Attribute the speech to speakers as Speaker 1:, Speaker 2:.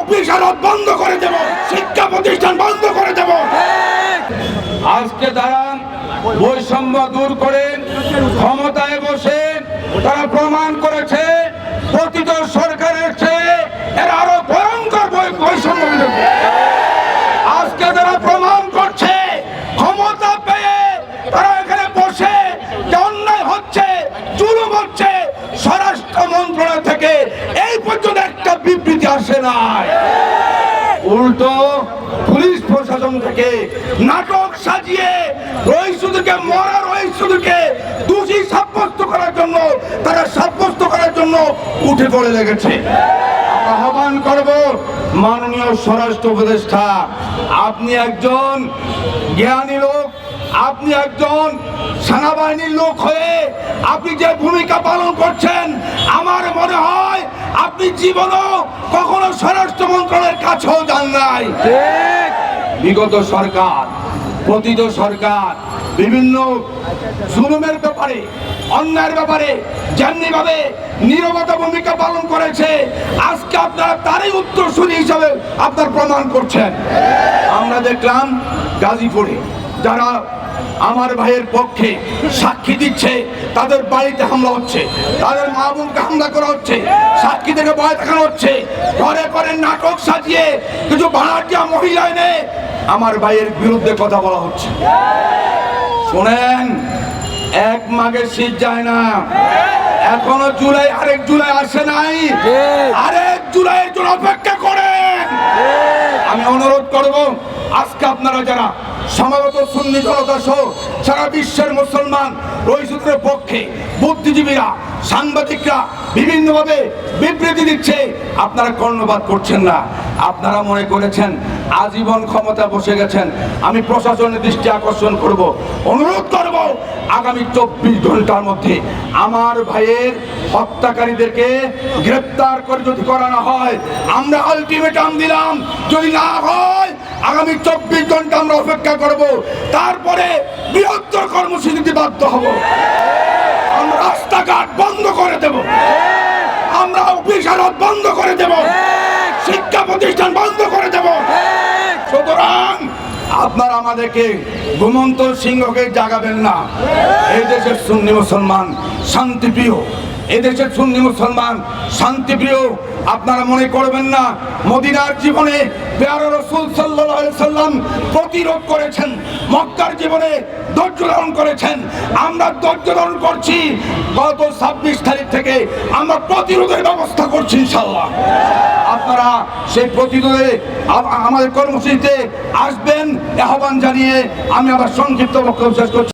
Speaker 1: Office আদালত বন্ধ করে দেব, শিক্ষা প্রতিষ্ঠান বন্ধ করে দেব। আজকে তারা বৈষম্য দূর করে ক্ষমতায় বসে তারা প্রমাণ করেছে প্রতিটি সরকারের চেয়ে এরা আরো ভয়ঙ্কর বৈষম্য বিরোধী। আজকে তারা প্রমাণ করছে ক্ষমতা পেয়ে তারা এখানে বসে যে অন্যায় হচ্ছে, জুলুম হচ্ছে, স্বরাষ্ট্র মন্ত্রণালয় থেকে এই পর্যন্ত একটা বিবৃতি আসে নাই। উল্টো পুলিশ প্রশাসন থেকে নাটক সাজিয়ে রহিসুদকে মরা রহিসুদকে দোষী সাব্যস্ত করার জন্য তারা সাব্যস্ত করার জন্য উঠে পড়ে লেগেছে। আহ্বান করব মাননীয় স্বরাষ্ট্র উপদেষ্টা, আপনি একজন জ্ঞানী লোক, আপনি একজন সেনাবাহিনীর লোক হয়ে আপনি যে ভূমিকা পালন করছেন আমার মনে হয় আপনি জীবনও কখনো স্বরাষ্ট্র মন্ত্রণালয়ের কাছেও যান নাই। বিগত সরকার, প্রতিটি সরকার বিভিন্ন জুলুমের ব্যাপারে, অন্যায়ের ব্যাপারে যেমনি ভাবে নীরবতা ভূমিকা পালন করেছে, আজকে আপনারা তারই উত্তরসূরি হিসাবে আপনার প্রমাণ করছেন। আমরা দেখলাম গাজীপুরে যারা আমার ভাইয়ের পক্ষে সাক্ষী দিচ্ছে তাদের বাড়িতে হামলা হচ্ছে, তাদের মা বোনকে হামলা করা হচ্ছে, সাক্ষী থেকে ভয় দেখানো হচ্ছে, ঘরে ঘরে নাটক সাজিয়ে কিছু ভাড়াটিয়া মহিলা এনে আমার ভাইয়ের বিরুদ্ধে কথা বলা হচ্ছে। শোনেন, এক মাঘে শীত যায় না, এখনো জুলাই, আরেক জুলাই আসে নাই, আরেক জুলাইয়ের জন্য অপেক্ষা করেন। আমি অনুরোধ করব আজকে আপনারা যারা সমাগত সুন্নি জনতা সহ সারা বিশ্বের মুসলমান রহিসুদের পক্ষে বুদ্ধিজীবীরা, সাংবাদিকরা বিভিন্নভাবে বিবৃতি দিচ্ছে, আপনারা কর্ণপাত করছেন না। আপনারা মনে করেছেন আজীবন ক্ষমতা বসে গেছেন। আমি প্রশাসনের দৃষ্টি আকর্ষণ করব, অনুরোধ করব আগামী 24 ঘন্টার মধ্যে আমার ভাইয়ের হত্যাকারীদেরকে গ্রেপ্তার করে যদি করা না হয়, আমরা আলটিমেটাম দিলাম, যদি না হয় আগামী 24 ঘন্টা আমরা অপেক্ষা করব, তারপরে বৃহত্তর কর্মসূচিতে বাধ্য হব। আমরা রাস্তাঘাট বন্ধ করে দেব, আমরা অফিস আদালত বন্ধ করে দেব, শিক্ষা প্রতিষ্ঠান বন্ধ করে দেব। সুতরাং আপনারা আমাদেরকে ঘুমন্ত সিংহকে জাগাবেন না। এই দেশের সুন্নি মুসলমান শান্তিপ্রিয়, এদেশের সুন্নি মুসলমান শান্তিপ্রিয়। আপনারা মনে করবেন না মদিনার জীবনে প্যারা রাসূল সাল্লাল্লাহু আলাইহি সাল্লাম প্রতিরোধ করেছেন, মক্কার জীবনে ধৈর্য ধারণ করেছেন। আমরা ধৈর্য ধারণ করছি, গত 26 তারিখ থেকে আমরা প্রতিরোধের ব্যবস্থা করছি ইনশাআল্লাহ। আপনারা সেই প্রতিরোধে আমাদের কর্মসূচিতে আসবেন আহ্বান জানিয়ে আমি আবার সংক্ষিপ্ত বক্তব্য শেষ করছি।